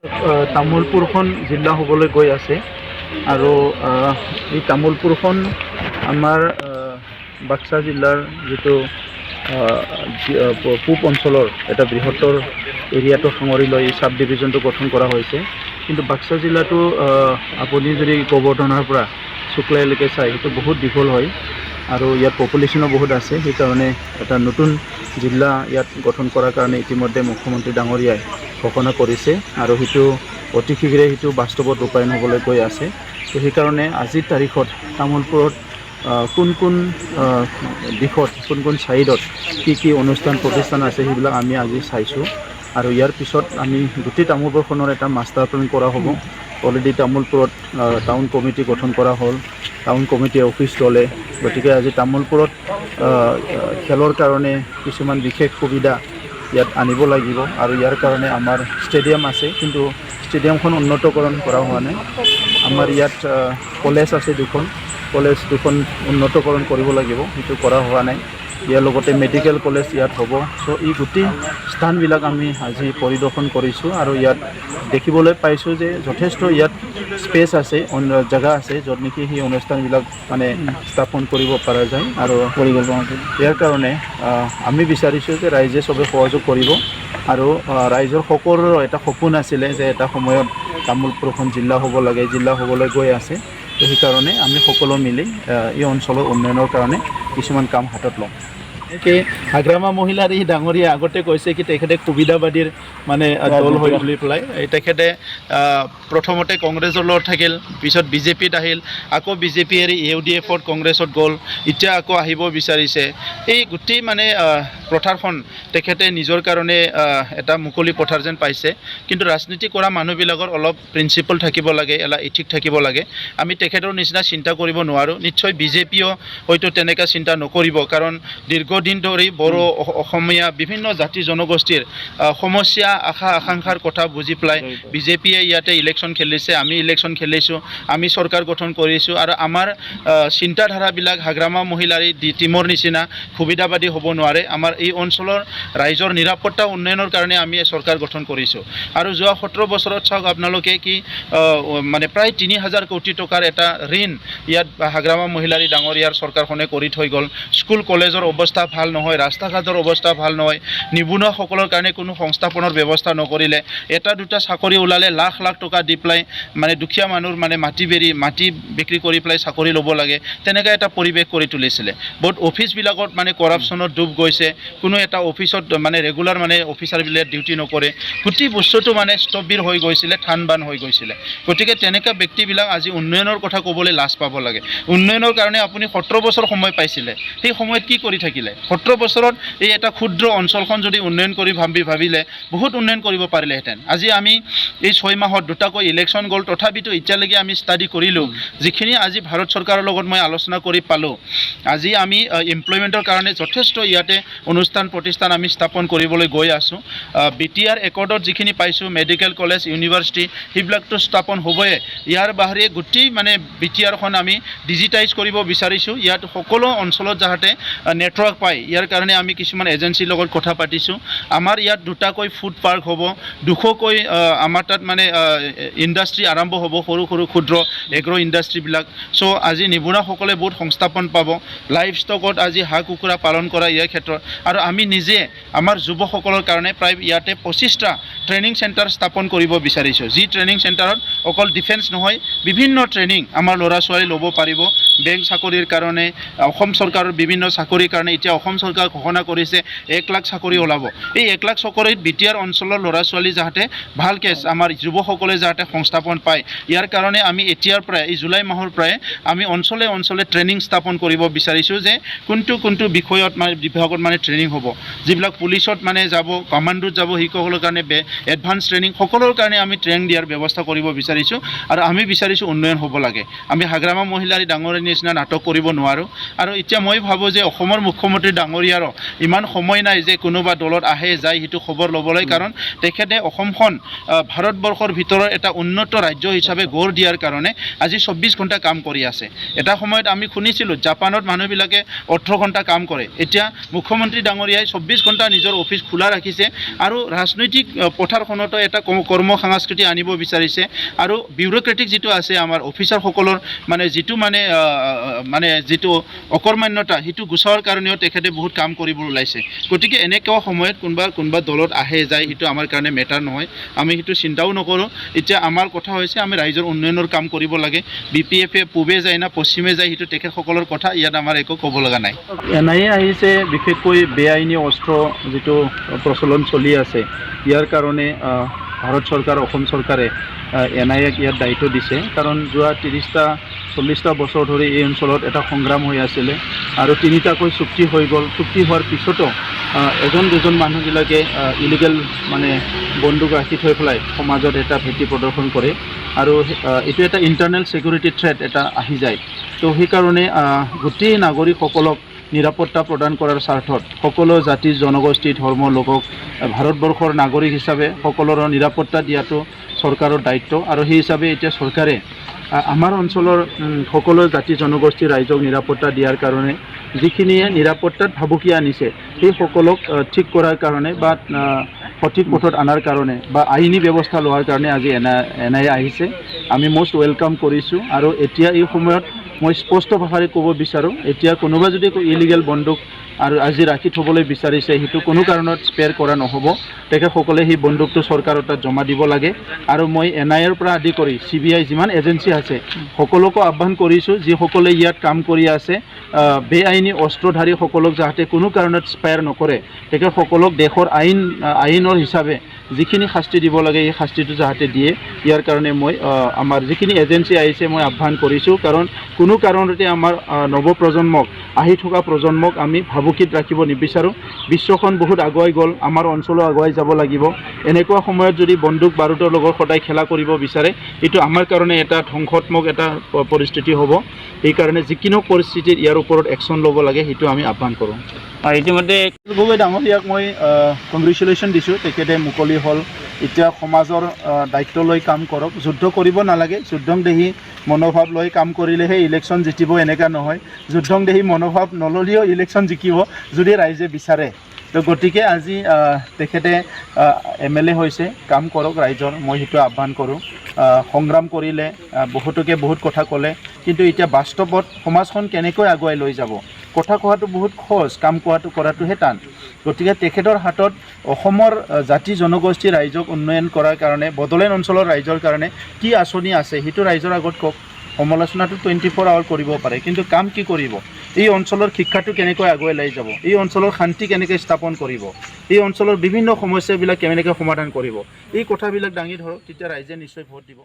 তামোলপুৰখন জিলা হ'বলৈ গৈ আছে আৰু এই তামোলপুৰখন আমাৰ বাক্সা জিলাৰ যিটো পূব অঞ্চলৰ এটা বৃহত্তৰ এৰিয়াটো সাঙুৰি লৈ চাব ডিভিজনটো গঠন কৰা হৈছে। কিন্তু বাক্সা জিলাটো আপুনি যদি গোবৰ্ধনৰ পৰা শুক্লাইলৈকে চাই সেইটো বহুত দীঘল হয় আৰু ইয়াত পপুলেশ্যনো বহুত আছে। সেইকাৰণে এটা নতুন জিলা ইয়াত গঠন কৰাৰ কাৰণে ইতিমধ্যে মুখ্যমন্ত্ৰী ডাঙৰীয়াই ঘোষণা কৰিছে আৰু সেইটো অতি শীঘ্ৰে সেইটো বাস্তৱত ৰূপায়ণ হ'বলৈ গৈ আছে। তো সেইকাৰণে আজিৰ তাৰিখত তামোলপুৰত কোন কোন দিশত কোন কোন ছাইডত কি অনুষ্ঠান প্ৰতিষ্ঠান আছে সেইবিলাক আমি আজি চাইছোঁ আৰু ইয়াৰ পিছত আমি গোটেই তামোলপুৰখনৰ এটা মাষ্টাৰ প্লেন কৰা হ'ব। অলৰেডি তামোলপুৰত টাউন কমিটি গঠন কৰা হ'ল, টাউন কমিটিয়ে অফিচ ল'লে। গতিকে আজি তামোলপুৰত খেলৰ কাৰণে কিছুমান বিশেষ সুবিধা ইয়াত আনিব লাগিব আৰু ইয়াৰ কাৰণে আমাৰ ষ্টেডিয়াম আছে, কিন্তু ষ্টেডিয়ামখন উন্নতকৰণ কৰা হোৱা নাই। আমাৰ ইয়াত কলেজ আছে কলেজ দুখন উন্নতকৰণ কৰিব লাগিব, সেইটো কৰা হোৱা নাই। ইয়াৰ লগতে মেডিকেল কলেজ ইয়াত হ'ব। চ' এই গোটেই স্থানবিলাক আমি আজি পৰিদৰ্শন কৰিছোঁ আৰু ইয়াত দেখিবলৈ পাইছোঁ যে যথেষ্ট ইয়াত স্পেচ আছে, জেগা আছে য'ত নেকি সেই অনুষ্ঠানবিলাক মানে স্থাপন কৰিব পৰা যায় আৰু ইয়াৰ কাৰণে আমি বিচাৰিছোঁ যে ৰাইজে চবে সহযোগ কৰিব আৰু ৰাইজৰ সকলোৰে এটা সপোন আছিলে যে এটা সময়ত তামোলপুৰখন জিলা হ'ব লাগে, জিলা হ'বলৈ গৈ আছে। তো সেইকাৰণে আমি সকলো মিলি এই অঞ্চলৰ উন্নয়নৰ কাৰণে কিছুমান কাম হাতত ল'ম। হাগ্ৰামা মহিলাৰ এই ডাঙৰীয়া আগতে কৈছে কি তেখেতে সুবিধাবাদীৰ মানে দল হৈ বুলি পেলাই। তেখেতে প্ৰথমতে কংগ্ৰেছৰ লগত থাকিল, পিছত বিজেপিত আহিল, আকৌ বিজেপি এৰি UDF-ত কংগ্ৰেছত গ'ল, এতিয়া আকৌ আহিব বিচাৰিছে। এই গোটেই মানে পথাৰখন তেখেতে নিজৰ কাৰণে এটা মুকলি পথাৰ যেন পাইছে। কিন্তু ৰাজনীতি কৰা মানুহবিলাকৰ অলপ প্ৰিন্সিপল থাকিব লাগে, এটা ইথিক থাকিব লাগে। আমি তেখেতৰ নিচিনা চিন্তা কৰিব নোৱাৰোঁ। নিশ্চয় বিজেপিও হয়তো তেনেকুৱা চিন্তা নকৰিব, কাৰণ দীৰ্ঘদিন ধৰি বড়ো, অসমীয়া বিভিন্ন জাতি জনগোষ্ঠীৰ সমস্যা, আশা আকাংক্ষাৰ কথা বুজি পেলাই বিজেপিয়ে ইয়াতে ইলেকশ্যন খেলিছে, আমি ইলেকশ্যন খেলিছোঁ, আমি চৰকাৰ গঠন কৰিছোঁ আৰু আমাৰ চিন্তাধাৰাবিলাক হাগ্ৰামা মহিলাৰ টিমৰ নিচিনা সুবিধাবাদী হ'ব নোৱাৰে। আমাৰ এই অঞ্চলৰ ৰাইজৰ নিৰাপত্তা উন্নয়নৰ কাৰণে আমি চৰকাৰ গঠন কৰিছোঁ। আৰু যোৱা 17 বছৰত চাওক আপোনালোকে কি মানে প্ৰায় 3000 কোটি টকাৰ এটা ঋণ ইয়াত হাগ্ৰামা মহিলাৰী ডাঙৰীয়াৰ চৰকাৰখনে কৰি থৈ গ'ল। স্কুল কলেজৰ অৱস্থা ভাল নহয়, ৰাস্তা ঘাটৰ অৱস্থা ভাল নহয়, নিবনুৱাসকলৰ কাৰণে কোনো সংস্থাপনৰ ব্যৱস্থা নকৰিলে। এটা দুটা চাকৰি ওলালে লাখ লাখ টকা দি পেলাই মানে দুখীয়া মানুহৰ মানে মাটি বিক্ৰী কৰি পেলাই চাকৰি ল'ব লাগে, তেনেকৈ এটা পৰিৱেশ কৰি তুলিছিলে। বহুত অফিচবিলাকত মানে কৰাপশ্যনত ডুব গৈছে, কোনো এটা অফিচত মানে ৰেগুলাৰ মানে অফিচাৰবিলাক ডিউটি নকৰে, গোটেই বস্তুটো মানে স্থবিৰ হৈ গৈছিলে, থান বান হৈ গৈছিলে। গতিকে তেনেকুৱা ব্যক্তিবিলাক আজি উন্নয়নৰ কথা ক'বলৈ লাজ পাব লাগে। উন্নয়নৰ কাৰণে আপুনি 17 বছৰ সময় পাইছিলে, সেই সময়ত কি কৰি থাকিলে? 17 বছৰত এই এটা ক্ষুদ্ৰ অঞ্চলখন যদি উন্নয়ন কৰি ভাবিলে বহুত উন্নয়ন কৰিব পাৰিলেহেঁতেন। আজি আমি এই 6 মাহত দুটাকৈ ইলেকশ্যন গ'ল, তথাপিতো এতিয়ালৈকে আমি ষ্টাডি কৰিলোঁ, যিখিনি আজি ভাৰত চৰকাৰৰ লগত মই আলোচনা কৰি পালোঁ। আজি আমি এমপ্লয়মেণ্টৰ কাৰণে যথেষ্ট ইয়াতে অনুষ্ঠান প্ৰতিষ্ঠান আমি স্থাপন কৰিবলৈ গৈ আছোঁ। BTR একৰ্ডত যিখিনি পাইছোঁ, মেডিকেল কলেজ, ইউনিভাৰ্চিটি সেইবিলাকতো স্থাপন হ'বই। ইয়াৰ বাহিৰে গোটেই মানে BTRখন আমি ডিজিটাইজ কৰিব বিচাৰিছোঁ। ইয়াত সকলো অঞ্চলত যাতে নেটৱৰ্ক পায়, ইয়াৰ কাৰণে আমি কিছুমান এজেঞ্চিৰ লগত কথা পাতিছোঁ। আমাৰ ইয়াত দুটাকৈ ফুড পাৰ্ক হ'ব, 200কৈ আমাৰ তাত মানে ইণ্ডাষ্ট্ৰী আৰম্ভ হ'ব, সৰু সৰু ক্ষুদ্ৰ এগ্ৰ' ইণ্ডাষ্ট্ৰীবিলাক। চ' আজি নিবনুৱাসকলে বহুত সংস্থাপন পাব। লাইভ ষ্টকত আজি হাঁহ কুকুৰা পালন কৰা ইয়াৰ ক্ষেত্ৰত আৰু আমি নিজে আমাৰ যুৱকসকলৰ কাৰণে প্ৰায় ইয়াতে 25টা ট্ৰেইনিং চেণ্টাৰ স্থাপন কৰিব বিচাৰিছোঁ, যি ট্ৰেইনিং চেণ্টাৰত অকল ডিফেন্স নহয়, বিভিন্ন ট্ৰেইনিং আমাৰ ল'ৰা ছোৱালী ল'ব পাৰিব। বেংক চাকৰিৰ কাৰণে, অসম চৰকাৰৰ বিভিন্ন চাকৰিৰ কাৰণে এতিয়া অসম চৰকাৰ ঘোষণা কৰিছে 1 লাখ চাকৰি ওলাব। এই 1 লাখ চাকৰিত BTR অঞ্চলৰ ল'ৰা ছোৱালী যাতে ভালকৈ আমাৰ যুৱকসকলে যাতে সংস্থাপন পায়, ইয়াৰ কাৰণে আমি এতিয়াৰ পৰাই এই জুলাই মাহৰ পৰাই আমি অঞ্চলে অঞ্চলে ট্ৰেইনিং স্থাপন কৰিব বিচাৰিছোঁ যে কোনটো বিষয়ত মানে বিভাগত মানে ট্ৰেইনিং হ'ব। যিবিলাক পুলিচত মানে যাব, কমাণ্ডোত যাব, শিক্ষকসকলৰ কাৰণে এডভান্স ট্ৰেইনিং, সকলোৰ কাৰণে আমি ট্ৰেইনিং দিয়াৰ ব্যৱস্থা কৰিব বিচাৰিছোঁ আৰু আমি বিচাৰিছোঁ উন্নয়ন হ'ব লাগে। আমি হাগ্ৰামা মহিলাৰী ডাঙৰীৰ নিচিনা নাটক কৰিব নোৱাৰোঁ। আৰু এতিয়া মই ভাবোঁ যে অসমৰ মুখ্যমন্ত্ৰী মুখ্যমন্ত্ৰী ডাঙৰীয়াৰো ইমান সময় নাই যে কোনোবা দলত আহে যায় সেইটো খবৰ ল'বলৈ, কাৰণ তেখেতে অসমখন ভাৰতবৰ্ষৰ ভিতৰৰ এটা উন্নত ৰাজ্য হিচাপে গঢ় দিয়াৰ কাৰণে আজি 24 ঘণ্টা কাম কৰি আছে। এটা সময়ত আমি শুনিছিলোঁ জাপানত মানুহবিলাকে 18 ঘণ্টা কাম কৰে। এতিয়া মুখ্যমন্ত্ৰী ডাঙৰীয়াই 24 ঘণ্টা নিজৰ অফিচ খোলা ৰাখিছে আৰু ৰাজনৈতিক পথাৰখনতো এটা কৰ্ম সংস্কৃতি আনিব বিচাৰিছে আৰু বিউৰ'ক্ৰেটিক যিটো আছে আমাৰ অফিচাৰসকলৰ যিটো অকৰ্মান্যতা সেইটো গুচাবৰ কাৰণেও তেখেতে বহুত কাম কৰিব ওলাইছে। গতিকে এনেকুৱা সময়ত কোনোবা দলত আহে যায় সেইটো আমাৰ কাৰণে মেটাৰ নহয়, আমি সেইটো চিন্তাও নকৰোঁ। এতিয়া আমাৰ কথা হৈছে আমি ৰাইজৰ উন্নয়নৰ কাম কৰিব লাগে। BPF পূবে যায় না পশ্চিমে যায় সেইটো তেখেতসকলৰ কথা, ইয়াত আমাৰ একো ক'ব লগা নাই। NIA আহিছে, বিশেষকৈ বেআইনী অস্ত্ৰ যিটো প্ৰচলন চলি আছে ইয়াৰ কাৰণে ভাৰত চৰকাৰ অসম চৰকাৰে NIAক ইয়াত দায়িত্ব দিছে, কাৰণ যোৱা 30-40টা বছৰ ধৰি এই অঞ্চলত এটা সংগ্ৰাম হৈ আছিলে আৰু 3টাকৈ চুক্তি হৈ গ'ল। চুক্তি হোৱাৰ পিছতো এজন দুজন মানুহবিলাকে ইলিগেল বন্দুক ৰাখি থৈ পেলাই সমাজত এটা ভীতি প্ৰদৰ্শন কৰে আৰু এইটো এটা ইণ্টাৰনেল ছিকিউৰিটি থ্ৰেট এটা আহি যায়। তো সেইকাৰণে গোটেই নাগৰিকসকলক নিৰাপত্তা প্ৰদান কৰাৰ স্বাৰ্থত সকলো জাতি জনগোষ্ঠী ধৰ্ম লোকক ভাৰতবৰ্ষৰ নাগৰিক হিচাপে সকলোৰে নিৰাপত্তা দিয়াটো চৰকাৰৰ দায়িত্ব আৰু সেই হিচাপে এতিয়া চৰকাৰে আমাৰ অঞ্চলৰ সকলো জাতি জনগোষ্ঠীৰ ৰাইজক নিৰাপত্তা দিয়াৰ কাৰণে যিখিনিয়ে নিৰাপত্তাত ভাবুকি আনিছে সেই সকলক ঠিক কৰাৰ কাৰণে বা সঠিক পথত অনাৰ কাৰণে বা আইনী ব্যৱস্থা লোৱাৰ কাৰণে আজি NIA আহিছে। আমি মষ্ট ৱেলকাম কৰিছোঁ আৰু এতিয়া এই সময়ত মই স্পষ্ট ভাষাৰে ক'ব বিচাৰোঁ, এতিয়া কোনোবা যদি ইলিগেল বন্দুক আৰু আজি ৰাখি থ'বলৈ বিচাৰিছে সেইটো কোনো কাৰণত স্পেয়াৰ কৰা নহ'ব। তেখেতসকলে সেই বন্দুকটো চৰকাৰৰ তাত জমা দিব লাগে আৰু মই NIAৰ পৰা আদি কৰি CBI যিমান এজেঞ্চি আছে সকলোকো আহ্বান কৰিছোঁ, যিসকলে ইয়াত কাম কৰি আছে বেআইনী অস্ত্ৰধাৰীসকলক যাতে কোনো কাৰণত স্পেয়াৰ নকৰে, তেখেতসকলক দেশৰ আইনৰ হিচাপে যিখিনি শাস্তি দিব লাগে এই শাস্তিটো যাতে দিয়ে, ইয়াৰ কাৰণে মই আমাৰ যিখিনি এজেঞ্চি আহিছে মই আহ্বান কৰিছোঁ। কাৰণ কোনো কাৰণতে আমাৰ নৱপ্ৰজন্মক আহি থকা প্ৰজন্মক আমি ভাবুকিত ৰাখিব নিবিচাৰোঁ। বিশ্বখন বহুত আগুৱাই গ'ল, আমাৰ অঞ্চলো আগুৱাই যাব লাগিব। এনেকুৱা সময়ত যদি বন্দুক বাৰুদৰ লগত সদায় খেলা কৰিব বিচাৰে এইটো আমাৰ কাৰণে এটা ধ্বংসাত্মক এটা পৰিস্থিতি হ'ব। সেইকাৰণে যিকোনো পৰিস্থিতিত ইয়াৰ ওপৰত একশ্যন ল'ব লাগে সেইটো আমি আহ্বান কৰোঁ। ইতিমধ্যে গগৈ ডাঙৰীয়াক মই কংগ্ৰেচুলেশ্যন দিছোঁ, তেখেতে মুকলি হ'ল। এতিয়া সমাজৰ দায়িত্ব লৈ কাম কৰক, যুদ্ধ কৰিব নালাগে। যুদ্ধংদেহী মনোভাৱ লৈ কাম কৰিলেহে ইলেকশ্যন জিকিব এনেকুৱা নহয়, যুদ্ধংদেহী মনোভাৱ নল'লেও ইলেকশ্যন জিকিব যদি ৰাইজে বিচাৰে। তো গতিকে আজি তেখেতে MLA হৈছে, কাম কৰক ৰাইজৰ, মই সেইটো আহ্বান কৰোঁ। সংগ্ৰাম কৰিলে বহুতকে বহুত কথা ক'লে, কিন্তু এতিয়া বাস্তৱত সমাজখন কেনেকৈ আগুৱাই লৈ যাব, কথা কোৱাটো বহুত সহজ, কাম কৰাটোহে টান। গতিকে তেখেতৰ হাতত অসমৰ জাতি জনগোষ্ঠী ৰাইজক উন্নয়ন কৰাৰ কাৰণে বড়োলেণ্ড অঞ্চলৰ ৰাইজৰ কাৰণে কি আঁচনি আছে সেইটো ৰাইজৰ আগত কওক। সমালোচনাটো 24 আৱাৰ কৰিব পাৰে, কিন্তু কাম কি কৰিব? এই অঞ্চলৰ শিক্ষাটো কেনেকৈ আগুৱাই লৈ যাব, এই অঞ্চলৰ শান্তি কেনেকৈ স্থাপন কৰিব, এই অঞ্চলৰ বিভিন্ন সমস্যাবিলাক কেনেকৈ সমাধান কৰিব, এই কথাবিলাক দাঙি ধৰক, তেতিয়া ৰাইজে নিশ্চয় ভোট দিব।